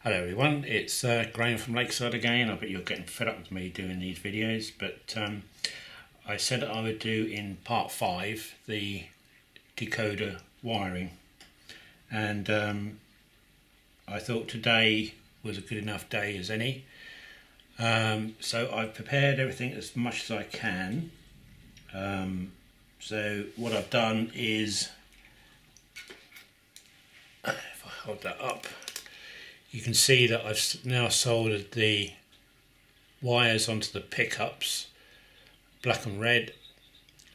Hello everyone, it's Graham from Lakeside again. I bet you're getting fed up with me doing these videos, but I said I would do in part 5 the decoder wiring, and I thought today was a good enough day as any. So I've prepared everything as much as I can. So what I've done is, if I hold that up, you can see that I've now soldered the wires onto the pickups, black and red,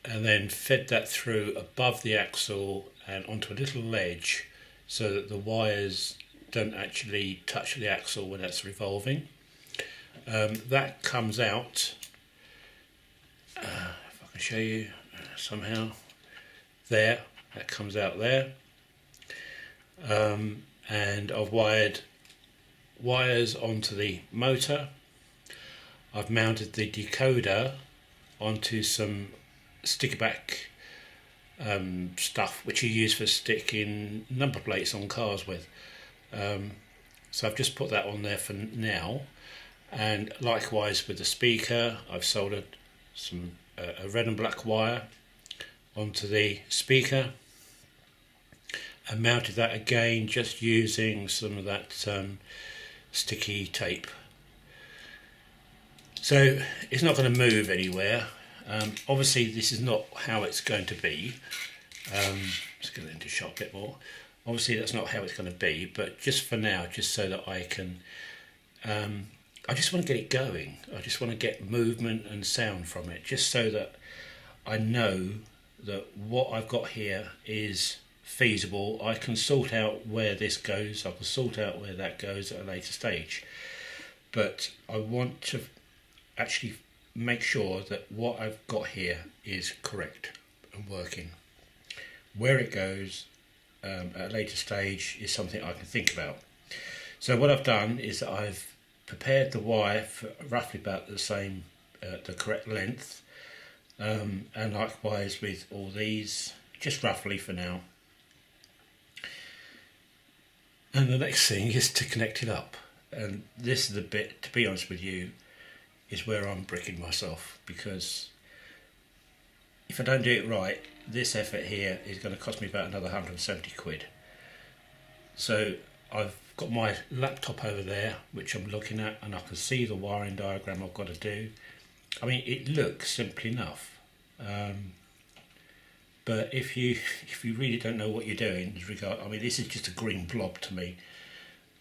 and then fed that through above the axle and onto a little ledge so that the wires don't actually touch the axle when that's revolving. That comes out, if I can show you somehow, there, that comes out there. And I've wired wires onto the motor. I've mounted the decoder onto some sticker back stuff which you use for sticking number plates on cars with. So I've just put that on there for now, and likewise with the speaker I've soldered some a red and black wire onto the speaker and mounted that again just using some of that sticky tape. So it's not going to move anywhere. Obviously this is not how it's going to be. Let's get it into shot a bit more. Obviously that's not how it's going to be, but just for now, just so that I can, I just want to get it going. I just want to get movement and sound from it, just so that I know that what I've got here is feasible. I can sort out where this goes, I can sort out where that goes at a later stage, but I want to actually make sure that what I've got here is correct and working. Where it goes at a later stage is something I can think about. So what I've done is that I've prepared the wire for roughly about the same, the correct length, and likewise with all these, just roughly for now. And the next thing is to connect it up, and this is the bit, to be honest with you, is where I'm bricking myself, because if I don't do it right, this effort here is going to cost me about another 170 quid. So I've got my laptop over there which I'm looking at, and I can see the wiring diagram I've got to do. I mean, it looks simple enough, but if you really don't know what you're doing, I mean, this is just a green blob to me,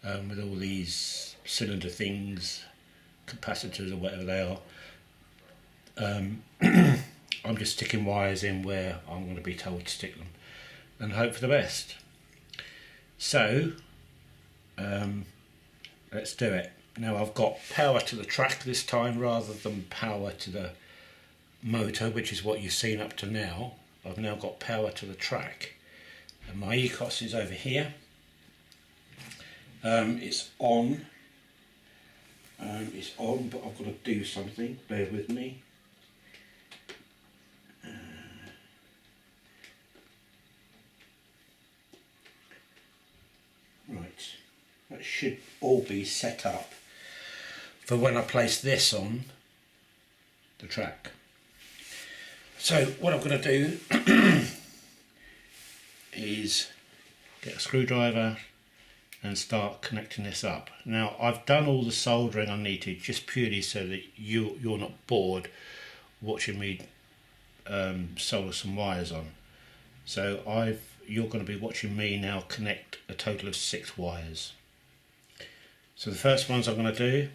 with all these cylinder things, capacitors or whatever they are. I'm just sticking wires in where I'm going to be told to stick them and hope for the best. So let's do it. Now I've got power to the track this time rather than power to the motor, which is what you've seen up to now. I've now got power to the track, and my ECOS is over here. It's on, but I've got to do something, bear with me. Right, that should all be set up for when I place this on the track. So what I'm going to do is get a screwdriver and start connecting this up. Now I've done all the soldering I need to, just purely so that you're not bored watching me solder some wires on. So you're going to be watching me now connect a total of 6 wires. So the first ones I'm going to do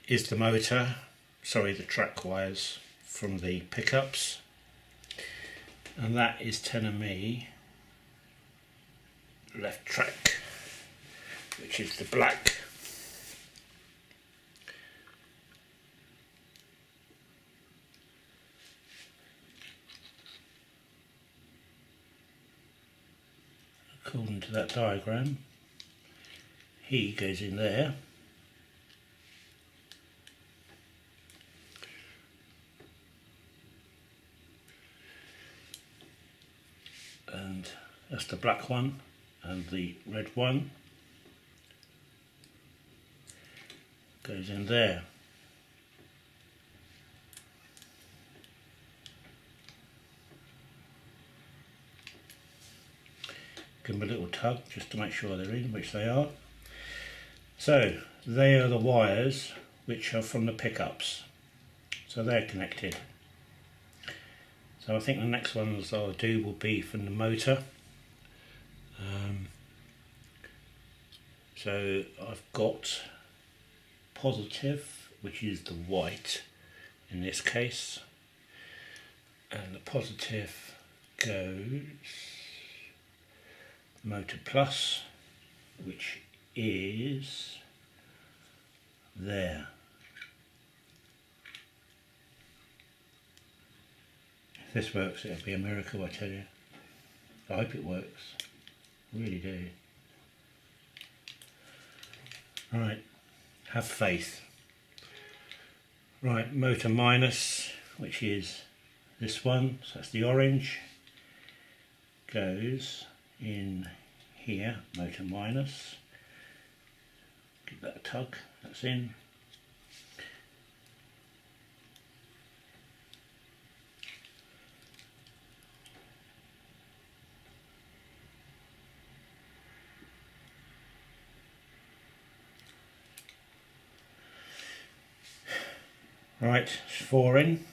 is the motor, sorry, the track wires from the pickups, and that is telling me left track, which is the black. According to that diagram, he goes in there. And that's the black one. and the red one goes in there. Give them a little tug just to make sure they're in, which they are. So they are the wires which are from the pickups, so they're connected. So I think the next ones I'll do will be from the motor. So I've got positive, which is the white in this case, and the positive goes motor plus, which is there. If this works, it'll be a miracle, I tell you. I hope it works, I really do. Right, have faith. Right, motor minus, which is this one, so that's the orange, goes in here, motor minus. Give that a tug, that's in. Right, 4 in.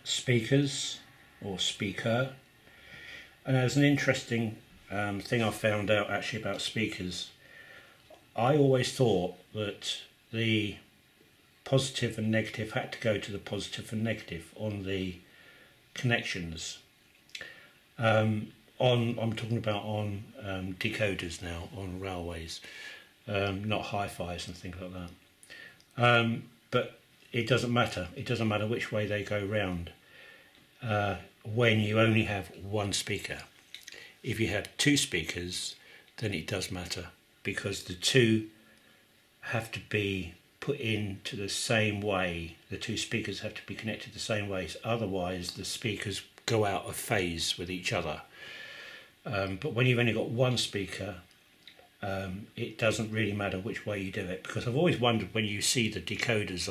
Speakers, or speaker. And there's an interesting thing I found out actually about speakers. I always thought that the positive and negative had to go to the positive and negative on the connections. I'm talking about on decoders now, on railways, not hi-fis and things like that. But it doesn't matter. It doesn't matter which way they go round when you only have one speaker. If you have 2 speakers, then it does matter, because the 2 have to be put into the same way. The 2 speakers have to be connected the same ways, otherwise the speakers go out of phase with each other. But when you've only got one speaker, it doesn't really matter which way you do it, because I've always wondered when you see the decoders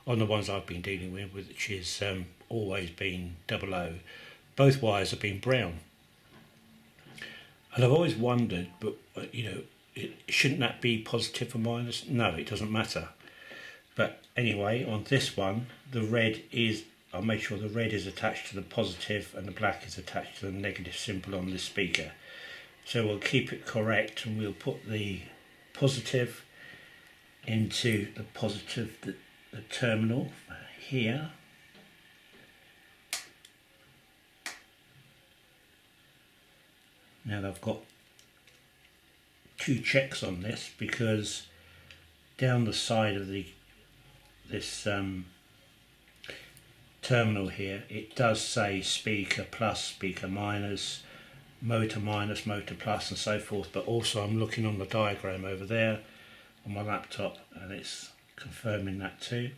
on the ones I've been dealing with, which is always been 00, both wires have been brown. And I've always wondered, but you know, shouldn't that be positive or minus? No, it doesn't matter. But anyway, on this one, the red is, I'll make sure the red is attached to the positive and the black is attached to the negative symbol on this speaker. So we'll keep it correct, and we'll put the positive into the positive, the terminal here. Now I've got 2 checks on this, because down the side of this terminal here, it does say speaker plus, speaker minus, motor minus, motor plus, and so forth. But also I'm looking on the diagram over there on my laptop, and it's confirming that too.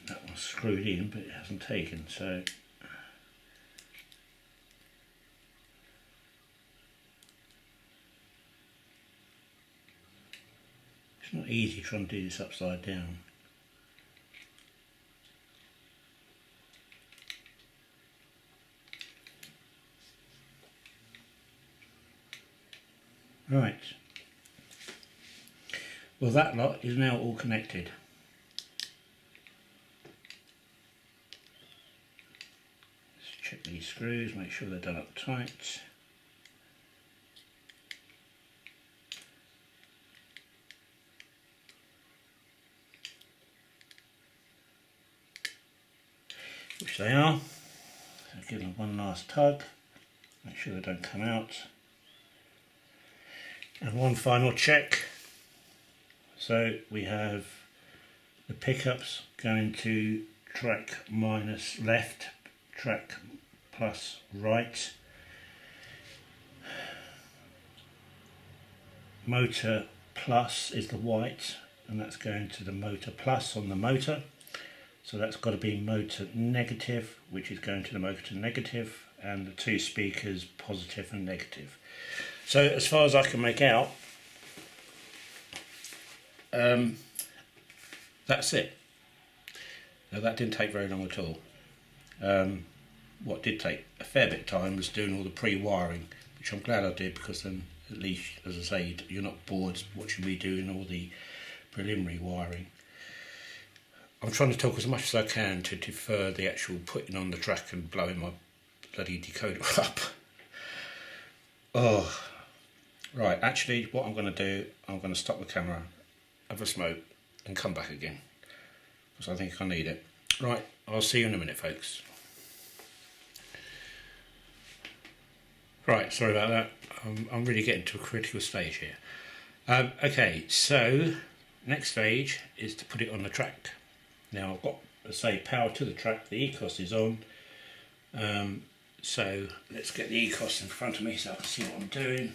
That one's screwed in, but it hasn't taken, so it's not easy trying to do this upside down. Right, well that lot is now all connected. Let's check these screws, make sure they're done up tight. Which they are. So give them one last tug, make sure they don't come out. And one final check. So we have the pickups going to track minus left, track plus right, motor plus is the white, and that's going to the motor plus on the motor. So that's got to be motor negative, which is going to the motor negative, and the two speakers positive and negative. So as far as I can make out, that's it. Now that didn't take very long at all. What did take a fair bit of time was doing all the pre-wiring, which I'm glad I did, because then at least, as I say, you're not bored watching me doing all the preliminary wiring. I'm trying to talk as much as I can to defer the actual putting on the track and blowing my bloody decoder up. Oh, right, actually what I'm going to do, I'm going to stop the camera, have a smoke and come back again, because I think I need it. Right, I'll see you in a minute, folks. Right, sorry about that. I'm really getting to a critical stage here. Okay, so next stage is to put it on the track. Now I've got, let's say, power to the track, the ECOS is on. So let's get the ECOS in front of me so I can see what I'm doing.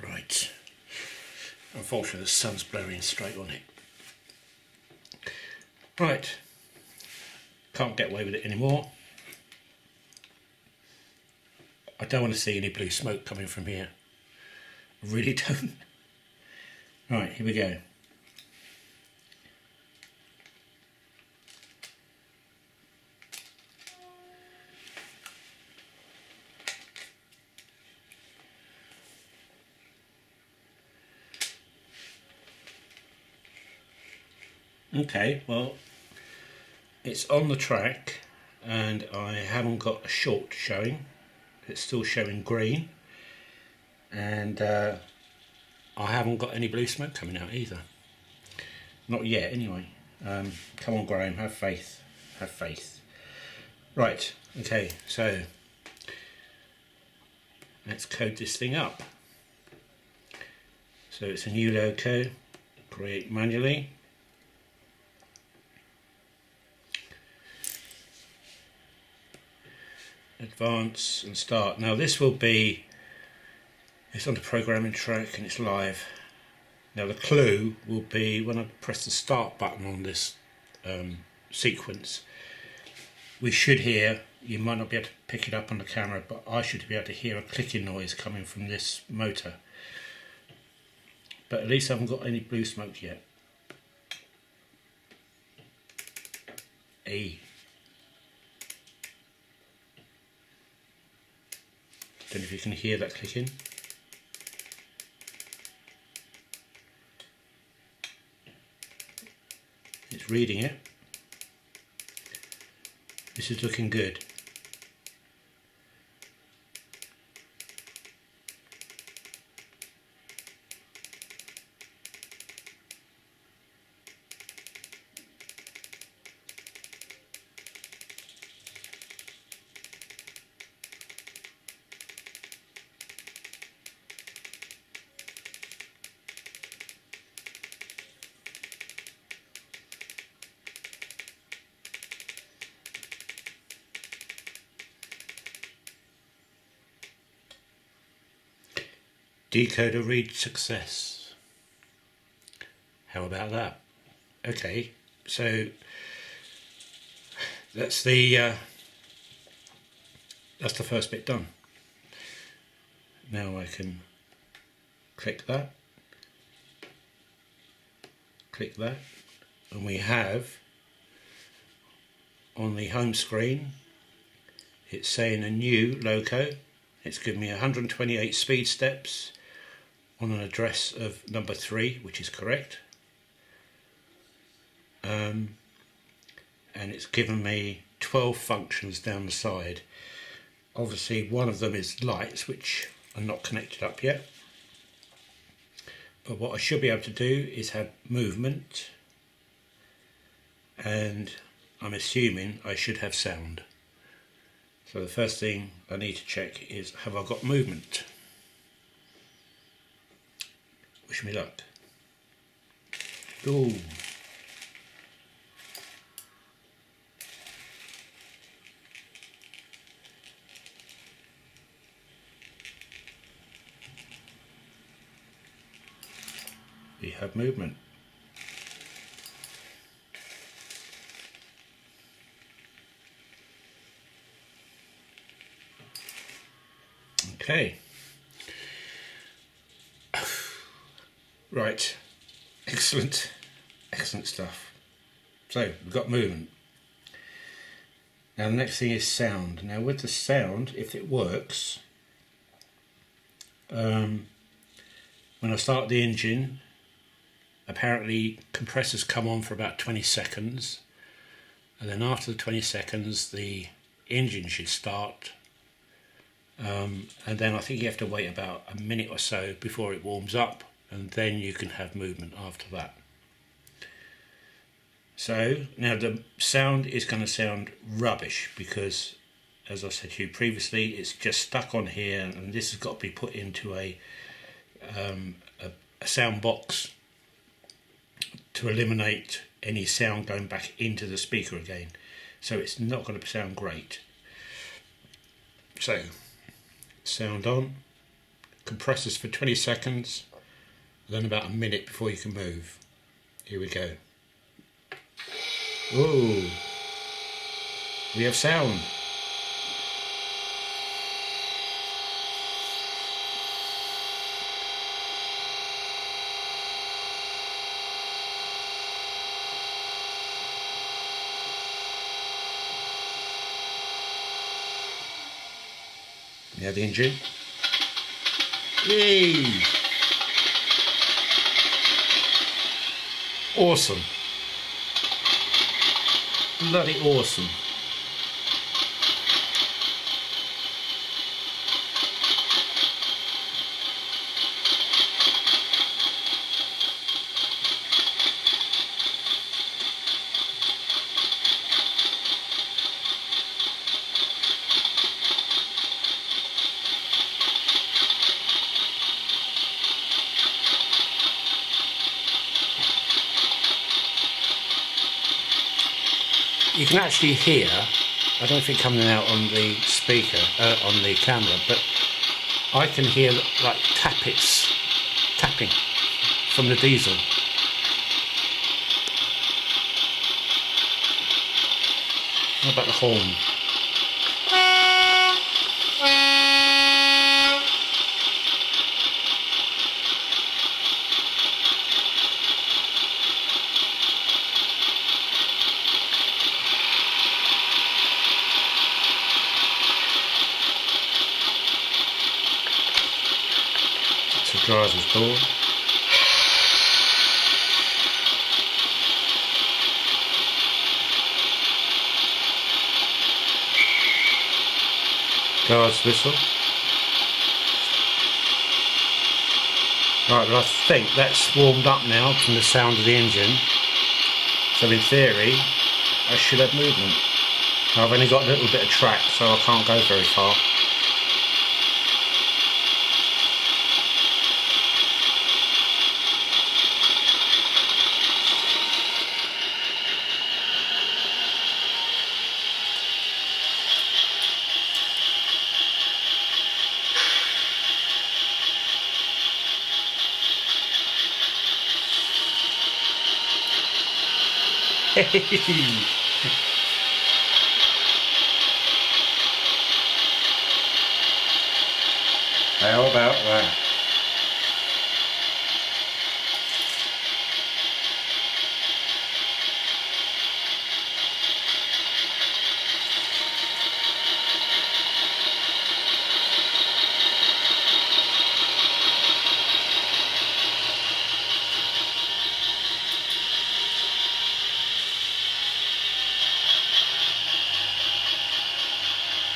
Right, unfortunately the sun's blaring straight on it. Right, can't get away with it anymore. I don't want to see any blue smoke coming from here, I really don't. Right, here we go. Okay, well, it's on the track and I haven't got a short showing. It's still showing green, and I haven't got any blue smoke coming out either. Not yet, anyway. Come on, Graham, have faith. Have faith. Right, okay, so let's code this thing up. So it's a new loco, create manually. Advance and start. Now this will be, it's on the programming track and it's live. Now the clue will be when I press the start button on this sequence. We should hear, you might not be able to pick it up on the camera, but I should be able to hear a clicking noise coming from this motor. But at least I haven't got any blue smoke yet. Don't know if you can hear that clicking. It's reading it. This is looking good. Decoder read success. How about that? Okay, so that's the first bit done. Now I can click that, and we have on the home screen, it's saying a new loco. It's given me 128 speed steps on an address of number 3, which is correct. And it's given me 12 functions down the side. Obviously one of them is lights, which are not connected up yet. But what I should be able to do is have movement, and I'm assuming I should have sound. So the first thing I need to check is, have I got movement? Wish me luck. Ooh. We have movement. Okay. Right. Excellent. Excellent stuff. So we've got movement. Now the next thing is sound. Now with the sound, if it works, when I start the engine, apparently compressors come on for about 20 seconds, and then after the 20 seconds the engine should start, and then I think you have to wait about a minute or so before it warms up, and then you can have movement after that. So now the sound is going to sound rubbish because, as I said to you previously, it's just stuck on here, and this has got to be put into a sound box to eliminate any sound going back into the speaker again. So it's not going to sound great. So sound on, compressors for 20 seconds, then about a minute before you can move. Here we go. Ooh, we have sound. Now the engine. Yay! Awesome. Bloody awesome. You can actually hear, I don't know if it's coming out on the speaker, on the camera, but I can hear like tapping from the diesel. What about the horn? The driver's door. Guard's whistle. Right, well I think that's warmed up now from the sound of the engine. So in theory, I should have movement. I've only got a little bit of track, so I can't go very far. How about that?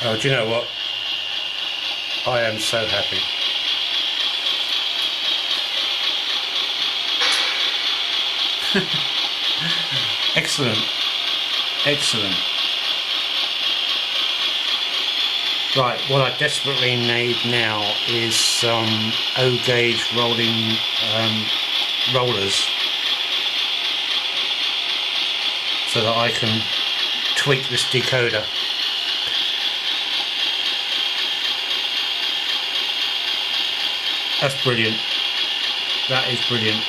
Oh, do you know what? I am so happy. Excellent. Excellent. Right, what I desperately need now is some O-gauge rolling rollers so that I can tweak this decoder. That's brilliant. That is brilliant.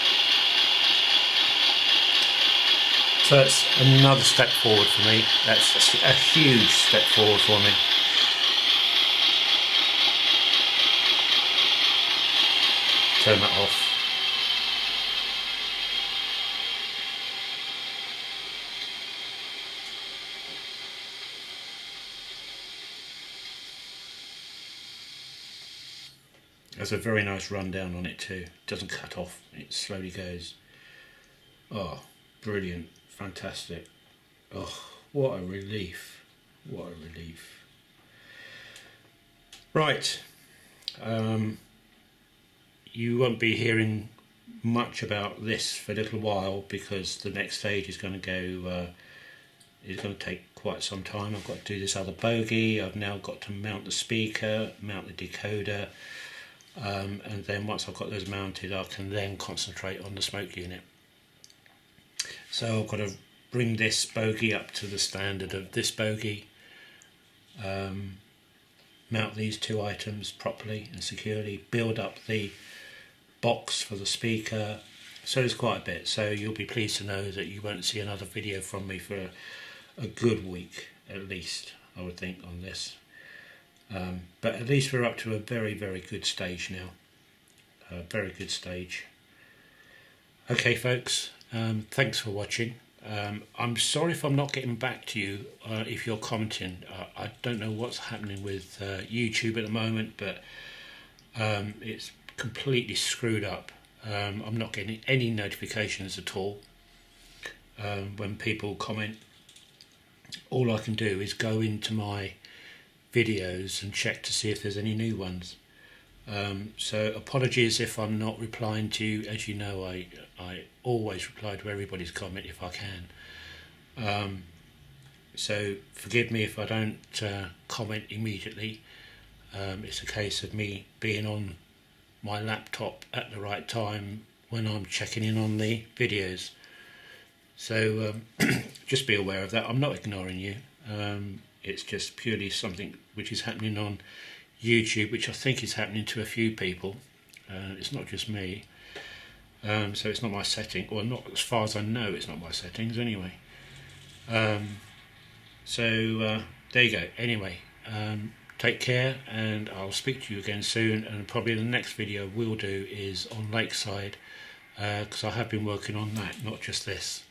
So that's another step forward for me. That's a huge step forward for me. Turn that off. There's a very nice rundown on it too. It doesn't cut off, it slowly goes. Oh, brilliant, fantastic. Oh, what a relief, what a relief. Right, you won't be hearing much about this for a little while because the next stage is going to go, it's going to take quite some time. I've got to do this other bogey, I've now got to mount the speaker, mount the decoder, and then once I've got those mounted I can then concentrate on the smoke unit. So I've got to bring this bogey up to the standard of this bogey, mount these two items properly and securely, build up the box for the speaker. So there's quite a bit, so you'll be pleased to know that you won't see another video from me for a good week at least, I would think, on this. But at least we're up to a very, very good stage now. A very good stage. Okay folks, thanks for watching. I'm sorry if I'm not getting back to you if you're commenting. I don't know what's happening with YouTube at the moment, but it's completely screwed up. I'm not getting any notifications at all when people comment. All I can do is go into my videos and check to see if there's any new ones. So apologies if I'm not replying to you. As you know, I always reply to everybody's comment if I can. So forgive me if I don't comment immediately. It's a case of me being on my laptop at the right time when I'm checking in on the videos. So just be aware of that. I'm not ignoring you. It's just purely something which is happening on YouTube, which I think is happening to a few people. It's not just me. So it's not my setting, or not as far as I know, it's not my settings anyway. So there you go. Anyway, take care, and I'll speak to you again soon. And probably the next video we'll do is on Lakeside, because I have been working on that, not just this.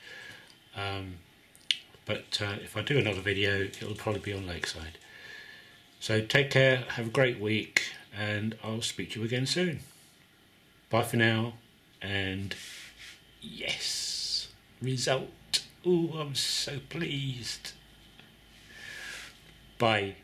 But if I do another video, it'll probably be on Lakeside. So take care, have a great week, and I'll speak to you again soon. Bye for now, and yes, result. Oh, I'm so pleased. Bye.